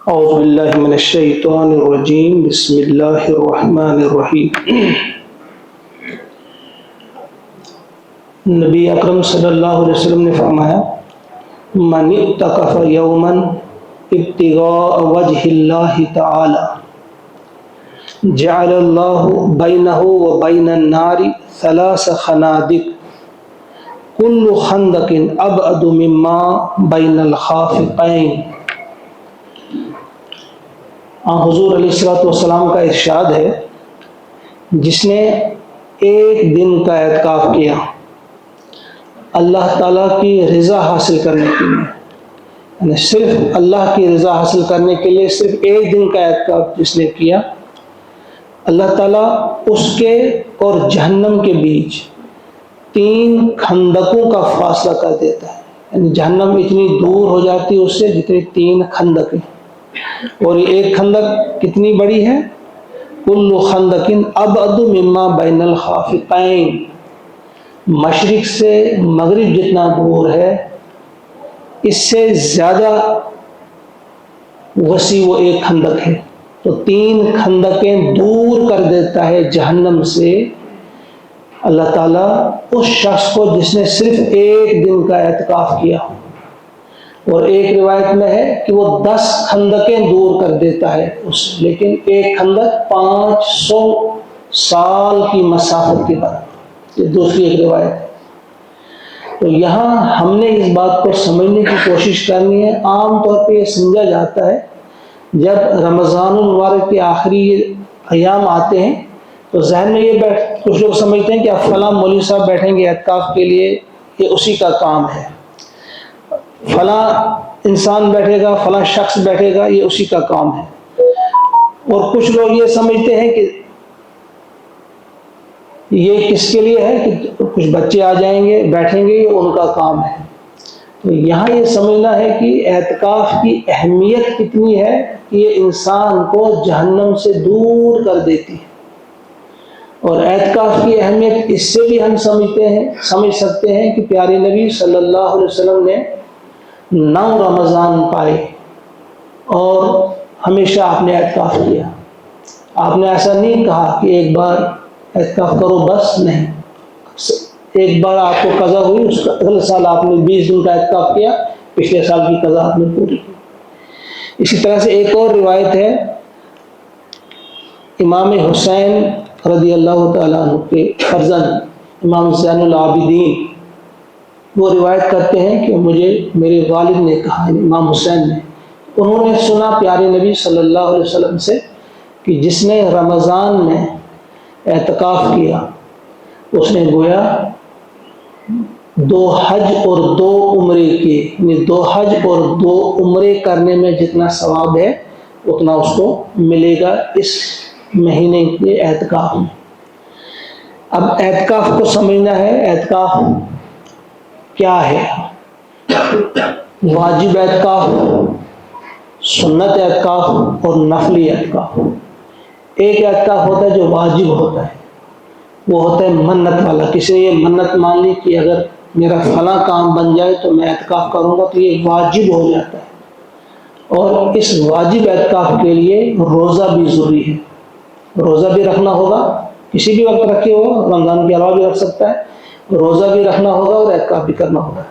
اعوذ باللہ من الشیطان الرجیم بسم اللہ الرحمن الرحیم۔ نبی اکرم صلی اللہ علیہ وسلم نے فرمایا من اعتکف یوما ابتغاء وجہ اللہ تعالی جعل اللہ بینہ وبین النار ثلاث خنادق کل خندق ابعد مما بین الخافقین۔ حضور علیہ الصلوۃ والسلام کا ارشاد ہے، جس نے ایک دن کا اعتکاف کیا اللہ تعالیٰ کی رضا حاصل کرنے کے لیے، یعنی صرف اللہ کی رضا حاصل کرنے کے لیے صرف ایک دن کا اعتکاف جس نے کیا، اللہ تعالیٰ اس کے اور جہنم کے بیچ 3 خندقوں کا فاصلہ کر دیتا ہے، یعنی جہنم اتنی دور ہو جاتی ہے اس سے جتنی 3 خندقیں، اور یہ ایک خندق کتنی بڑی ہے؟ کل خندق ابعد مما بین الخافقین، مشرق سے مغرب جتنا دور ہے اس سے زیادہ وسیع وہ ایک خندق ہے۔ تو 3 خندقیں دور کر دیتا ہے جہنم سے اللہ تعالیٰ اس شخص کو جس نے صرف ایک دن کا اعتکاف کیا، اور ایک روایت میں ہے کہ وہ 10 خندقیں دور کر دیتا ہے لیکن ایک خندق 500 سال کی مسافت کے بعد، یہ دوسری ایک روایت ہے۔ تو یہاں ہم نے اس بات کو سمجھنے کی کوشش کرنی ہے۔ عام طور پہ یہ سمجھا جاتا ہے جب رمضان المبارک کے آخری ایام آتے ہیں تو ذہن میں یہ کچھ لوگ سمجھتے ہیں کہ اب فلاں مولوی صاحب بیٹھیں گے اعتکاف کے لیے، یہ اسی کا کام ہے، فلاں انسان بیٹھے گا، فلاں شخص بیٹھے گا، یہ اسی کا کام ہے۔ اور کچھ لوگ یہ سمجھتے ہیں کہ یہ کس کے لیے ہے کہ کچھ بچے آ جائیں گے بیٹھیں گے، یہ ان کا کام ہے۔ تو یہاں یہ سمجھنا ہے کہ اعتکاف کی اہمیت کتنی ہے کہ یہ انسان کو جہنم سے دور کر دیتی ہے، اور اعتکاف کی اہمیت اس سے بھی ہم سمجھ سکتے ہیں کہ پیارے نبی صلی اللہ علیہ وسلم نے 9 رمضان پائے اور ہمیشہ آپ نے اعتکاف کیا۔ آپ نے ایسا نہیں کہا کہ ایک بار اعتکاف کرو بس، نہیں، ایک بار آپ کو قضا ہوئی، اس کا اگلے سال آپ نے 20 دن کا اعتکاف کیا، پچھلے سال کی قضا آپ نے پوری کی۔ اسی طرح سے ایک اور روایت ہے، امام حسین رضی اللہ تعالیٰ عنہ کے فرزند امام زین العابدین وہ روایت کرتے ہیں کہ مجھے میرے والد نے کہا، امام حسین نے، انہوں نے سنا پیارے نبی صلی اللہ علیہ وسلم سے کہ جس نے رمضان میں اعتکاف کیا اس نے گویا 2 حج اور 2 عمرے کیے، یعنی 2 حج اور 2 عمرے کرنے میں جتنا ثواب ہے اتنا اس کو ملے گا اس مہینے کے اعتکاف میں۔ اب اعتکاف کو سمجھنا ہے، اعتکاف کیا ہے؟ واجب اعتکاف، سنت اعتکاف اور نفلی اعتکاف۔ ایک اعتکاف ہوتا ہے جو واجب ہوتا ہے، وہ ہوتا ہے منت والا، کسی نے یہ منت مان لی کہ اگر میرا فلاں کام بن جائے تو میں اعتکاف کروں گا، تو یہ واجب ہو جاتا ہے۔ اور اس واجب اعتکاف کے لیے روزہ بھی ضروری ہے، روزہ بھی رکھنا ہوگا، کسی بھی وقت رکھے ہو، رمضان کے علاوہ بھی رکھ سکتا ہے، روزہ بھی رکھنا ہوگا اور اعتکاف بھی کرنا ہوگا۔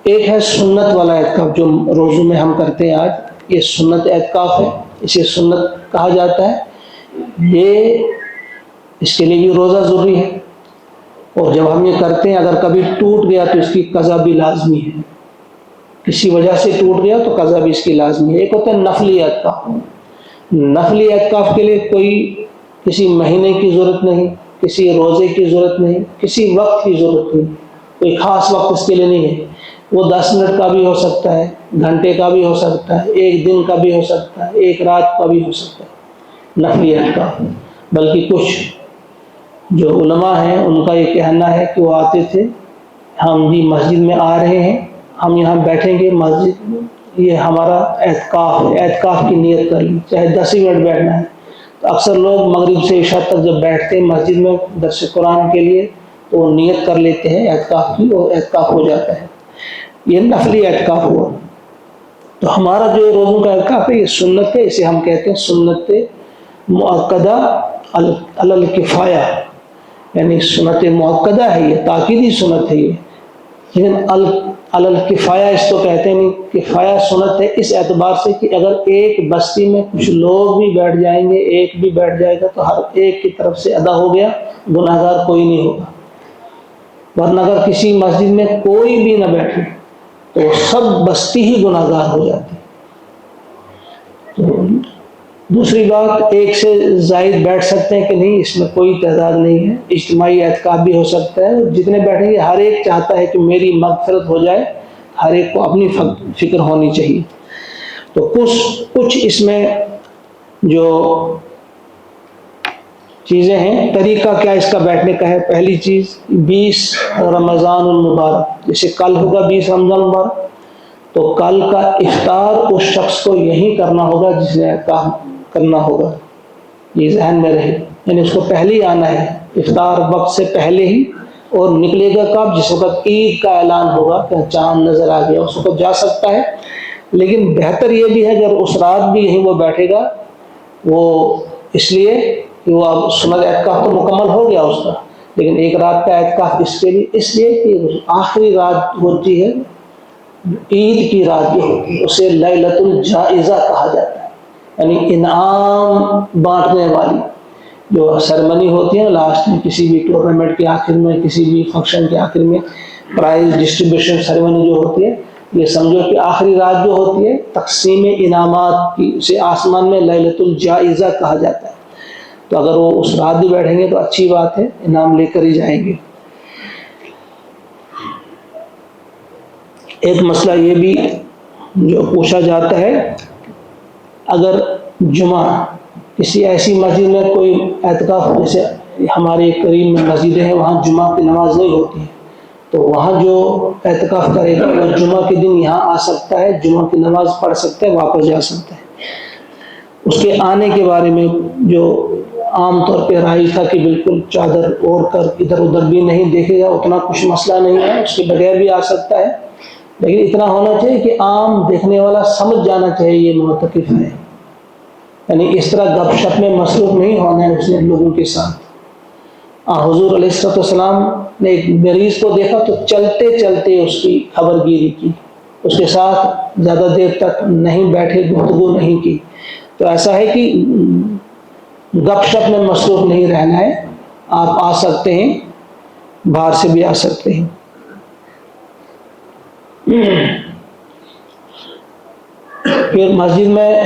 ایک ہے سنت والا اعتکاف جو روزوں میں ہم کرتے ہیں، آج یہ سنت اعتکاف ہے، اسے سنت کہا جاتا ہے۔ اس کے لیے بھی روزہ ضروری ہے، اور جب ہم یہ کرتے ہیں اگر کبھی ٹوٹ گیا تو اس کی قضا بھی لازمی ہے، کسی وجہ سے ٹوٹ گیا تو قضا بھی اس کی لازمی ہے۔ ایک ہوتا ہے نفلی اعتکاف، نفلی اعتکاف کے لیے کوئی کسی مہینے کی ضرورت نہیں، کسی روزے کی ضرورت نہیں، کسی وقت کی ضرورت نہیں، کوئی خاص وقت اس کے لیے نہیں ہے۔ وہ 10 منٹ کا بھی ہو سکتا ہے، گھنٹے کا بھی ہو سکتا ہے، 1 دن کا بھی ہو سکتا ہے، 1 رات کا بھی ہو سکتا ہے نفلی اعتکاف۔ بلکہ کچھ جو علماء ہیں ان کا یہ کہنا ہے کہ وہ آتے تھے، ہم بھی مسجد میں آ رہے ہیں، ہم یہاں بیٹھیں گے مسجد میں، یہ ہمارا اعتکاف ہے، اعتکاف کی نیت کر لی، چاہے 10 ہی منٹ بیٹھنا ہے۔ تو اکثر لوگ مغرب سے عشاء تک جب بیٹھتے ہیں مسجد میں درس قرآن کے لیے تو وہ نیت کر لیتے ہیں اعتکاف کی، اور اعتکاف ہو جاتا ہے۔ یہ نفلی اعتکاف ہوا۔ تو ہمارا جو روزوں کا اعتکاف ہے یہ سنت ہے، اسے ہم کہتے ہیں سنت مؤکدہ علی الکفایہ، یعنی سنت مؤکدہ ہے، یہ تاکیدی سنت ہے یہ، لیکن علی الکفایہ اس کو کہتے ہیں، نہیں کفایہ سنت ہے اس اعتبار سے کہ اگر ایک بستی میں کچھ لوگ بھی بیٹھ جائیں گے، ایک بھی بیٹھ جائے گا تو ہر ایک کی طرف سے ادا ہو گیا، گناہ گار کوئی نہیں ہوگا۔ ورنہ اگر کسی مسجد میں کوئی بھی نہ بیٹھے تو سب بستی ہی گناہ گار ہو جاتی۔ تو دوسری بات، ایک سے زائد بیٹھ سکتے ہیں کہ نہیں، اس میں کوئی تعداد نہیں ہے، اجتماعی اعتکاف بھی ہو سکتا ہے، جتنے بیٹھیں گے ہر ایک چاہتا ہے کہ میری مغفرت ہو جائے، ہر ایک کو اپنی فکر ہونی چاہیے۔ تو کچھ اس میں جو چیزیں ہیں، طریقہ کیا اس کا بیٹھنے کا ہے۔ پہلی چیز 20 رمضان المبارک، جیسے کل ہوگا 20 رمضان المبارک، تو کل کا افطار اس شخص کو یہی کرنا ہوگا جس نے اعتکاف کرنا ہوگا، یہ ذہن میں رہے، یعنی اس کو پہلے ہی آنا ہے، افطار وقت سے پہلے ہی، اور نکلے گا کب؟ جس وقت عید کا اعلان ہوگا کہ چاند نظر آ گیا، اس وقت جا سکتا ہے۔ لیکن بہتر یہ بھی ہے اگر اس رات بھی یہیں وہ بیٹھے گا، وہ اس لیے کہ وہ اب سنت اعتکاف تو مکمل ہو گیا اس کا، لیکن ایک رات کا اعتکاف اس کے لیے، اس لیے کہ آخری رات ہوتی ہے عید کی رات جو ہوتی ہے، اسے لیلۃ الجائزہ کہا جاتا ہے، یعنی انعام بانٹنے والی جو سرمنی ہوتی ہے لاسٹ میں، کسی بھی ٹورنامنٹ کے آخر میں، کسی بھی فنکشن کے آخر میں پرائز ڈسٹریبیوشن سرمنی جو ہوتی ہے، یہ سمجھو کہ آخری رات جو ہوتی ہے تقسیم انعامات کی، اسے آسمان میں لیلۃ الجائزہ کہا جاتا ہے۔ تو اگر وہ اس رات بھی بیٹھیں گے تو اچھی بات ہے، انعام لے کر ہی جائیں گے۔ ایک مسئلہ یہ بھی جو پوچھا جاتا ہے، اگر جمعہ کسی ایسی مسجد میں کوئی اعتکاف، جیسے ہمارے قریب میں مسجدیں ہیں وہاں جمعہ کی نماز نہیں ہوتی ہے، تو وہاں جو اعتکاف کرے گا وہ جمعہ کے دن یہاں آ سکتا ہے، جمعہ کی نماز پڑھ سکتا ہے، واپس جا سکتا ہے۔ اس کے آنے کے بارے میں جو عام طور پہ رائج تھا کہ بالکل چادر اوڑھ کر ادھر ادھر بھی نہیں دیکھے گا، اتنا کچھ مسئلہ نہیں ہے، اس کے بغیر بھی آ سکتا ہے، لیکن اتنا ہونا چاہیے کہ عام دیکھنے والا سمجھ جانا چاہیے یہ معتکف ہے، یعنی اس طرح گپ شپ میں مصروف نہیں ہونا ہے اس نے لوگوں کے ساتھ۔ حضور علیہ السلام نے ایک مریض کو دیکھا تو چلتے چلتے اس کی خبر گیری کی، اس کے ساتھ زیادہ دیر تک نہیں بیٹھے، گفتگو نہیں کی۔ تو ایسا ہے کہ گپ شپ میں مصروف نہیں رہنا ہے، آپ آ سکتے ہیں، باہر سے بھی آ سکتے ہیں۔ پھر مسجد میں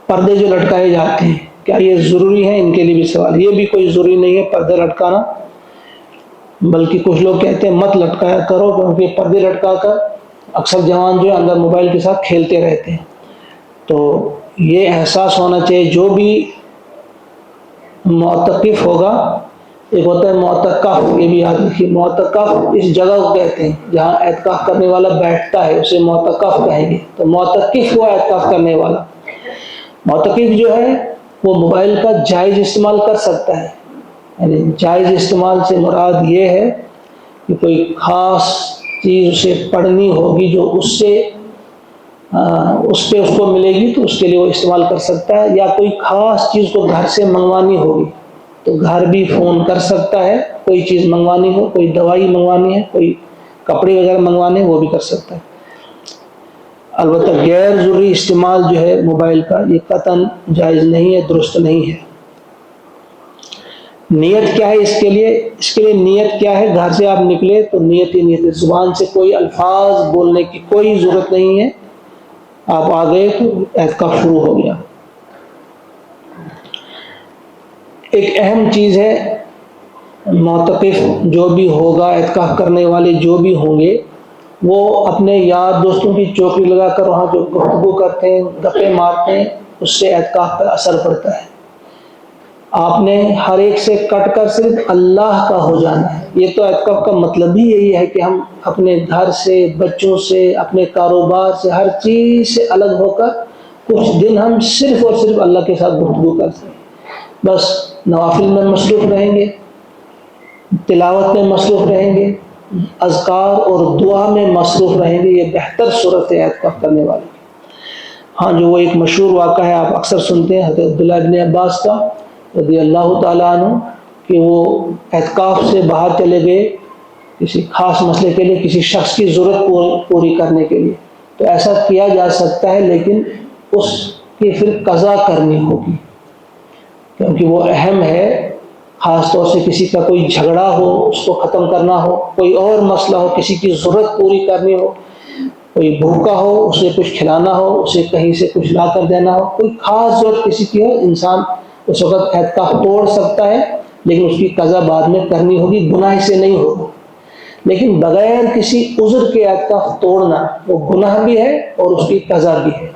پردے جو لٹکائے جاتے ہیں، کیا یہ ضروری ہے؟ ان کے لیے بھی سوال، یہ بھی کوئی ضروری نہیں ہے پردے لٹکانا، بلکہ کچھ لوگ کہتے ہیں مت لٹکایا کرو، کیونکہ پردے لٹکا کر اکثر جوان جو اندر موبائل کے ساتھ کھیلتے رہتے ہیں۔ تو یہ احساس ہونا چاہیے جو بھی معتکف ہوگا، ایک ہوتا ہے معتکف، یہ بھی یاد رکھیے، معتکف اس جگہ کو کہتے ہیں جہاں اعتکاف کرنے والا بیٹھتا ہے، اسے معتکف کہیں گے۔ تو معتکف ہوا اعتکاف کرنے والا، معتکف جو ہے وہ موبائل کا جائز استعمال کر سکتا ہے، یعنی جائز استعمال سے مراد یہ ہے کہ کوئی خاص چیز اسے پڑھنی ہوگی جو اس پہ اس کو ملے گی تو اس کے لیے وہ استعمال کر سکتا ہے، یا کوئی خاص چیز کو گھر سے منگوانی ہوگی تو گھر بھی فون کر سکتا ہے، کوئی چیز منگوانی ہو، کوئی دوائی منگوانی ہے، کوئی کپڑے وغیرہ منگوانے، وہ بھی کر سکتا ہے۔ البتہ غیر ضروری استعمال جو ہے موبائل کا، یہ قطعاً جائز نہیں ہے، درست نہیں ہے۔ نیت کیا ہے اس کے لیے نیت کیا ہے؟ گھر سے آپ نکلے تو نیت ہی نیت ہے، زبان سے کوئی الفاظ بولنے کی کوئی ضرورت نہیں ہے، آپ آ گئے تو اعتکاف شروع ہو گیا۔ ایک اہم چیز ہے، معتکف جو بھی ہوگا، اعتکاف کرنے والے جو بھی ہوں گے، وہ اپنے یار دوستوں کی چوکری لگا کر وہاں جو گفتگو کرتے ہیں، گپیں مارتے ہیں، اس سے اعتکاف پر اثر پڑتا ہے۔ آپ نے ہر ایک سے کٹ کر صرف اللہ کا ہو جانا ہے۔ یہ تو اعتکاف کا مطلب ہی یہی ہے کہ ہم اپنے گھر سے، بچوں سے، اپنے کاروبار سے، ہر چیز سے الگ ہو کر کچھ دن ہم صرف اور صرف اللہ کے ساتھ گفتگو کرتے ہیں۔ بس نوافل میں مصروف رہیں گے، تلاوت میں مصروف رہیں گے، اذکار اور دعا میں مصروف رہیں گے، یہ بہتر صورت ہے اعتکاف کرنے والے کی۔ ہاں، جو وہ ایک مشہور واقعہ ہے، آپ اکثر سنتے ہیں حضرت عبداللہ ابن عباس کا رضی اللہ تعالیٰ عنہ، کہ وہ اعتکاف سے باہر چلے گئے کسی خاص مسئلے کے لیے، کسی شخص کی ضرورت پوری کرنے کے لیے، تو ایسا کیا جا سکتا ہے، لیکن اس کی پھر قضا کرنی ہوگی، کیونکہ وہ اہم ہے۔ خاص طور سے کسی کا کوئی جھگڑا ہو، اس کو ختم کرنا ہو، کوئی اور مسئلہ ہو، کسی کی ضرورت پوری کرنی ہو، کوئی بھوکا ہو اسے کچھ کھلانا ہو، اسے کہیں سے کچھ لا کر دینا ہو، کوئی خاص ضرورت کسی کی ہو، انسان اس وقت اعتکاف توڑ سکتا ہے، لیکن اس کی قضا بعد میں کرنی ہوگی، گناہ سے نہیں ہوگا۔ لیکن بغیر کسی عذر کے اعتکاف توڑنا وہ گناہ بھی ہے اور اس کی قضا بھی ہے۔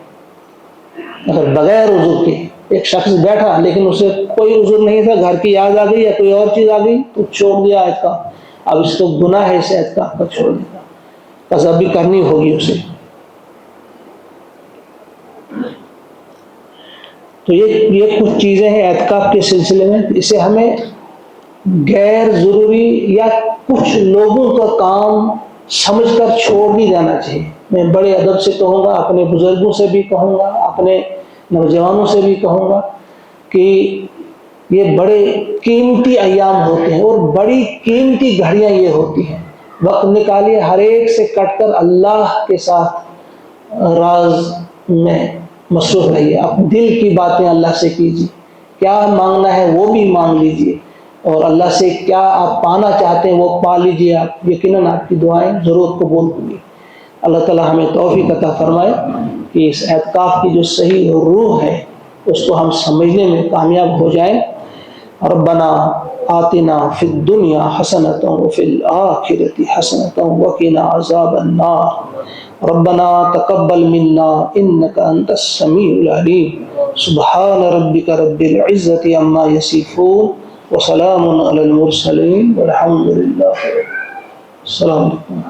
اگر بغیر عذر کے ایک شخص بیٹھا لیکن اسے کوئی عذر نہیں تھا، گھر کی یاد آ گئی یا کوئی اور چیز آ گئی تو چھوڑ دیا اعتکاف، اب اس کو گناہ ہے اسے اعتکاف کا چھوڑ دینا، قضا بھی کرنی ہوگی اسے۔ تو یہ کچھ چیزیں ہیں اعتکاف کے سلسلے میں، اسے ہمیں غیر ضروری یا کچھ لوگوں کا کام سمجھ کر چھوڑ نہیں جانا چاہیے۔ میں بڑے ادب سے کہوں گا، اپنے بزرگوں سے بھی کہوں گا، اپنے نوجوانوں سے بھی کہوں گا کہ یہ بڑے قیمتی ایام ہوتے ہیں اور بڑی قیمتی گھڑیاں یہ ہوتی ہیں۔ وقت نکالیے، ہر ایک سے کٹ کر اللہ کے ساتھ راز میں مصروف رہیے، اپنے دل کی باتیں اللہ سے کیجیے، کیا مانگنا ہے وہ بھی مانگ لیجیے، اور اللہ سے کیا آپ پانا چاہتے ہیں وہ پا لیجیے، آپ یقیناً آپ کی دعائیں ضرور قبول ہوں گی۔ اللہ تعالی ہمیں توفیق عطا فرمائے کہ اس اعتکاف کی جو صحیح روح ہے اس کو ہم سمجھنے میں کامیاب ہو جائیں۔ ربنا آتنا فی الدنیا حسنۃ وفی الآخرۃ حسنۃ وقنا عذاب النار۔ ربنا تقبل منا انک انت السمیع العلیم۔ سبحان ربک رب العزۃ عما یصفون وسلام علی المرسلین والحمد للہ۔ السلام علیکم۔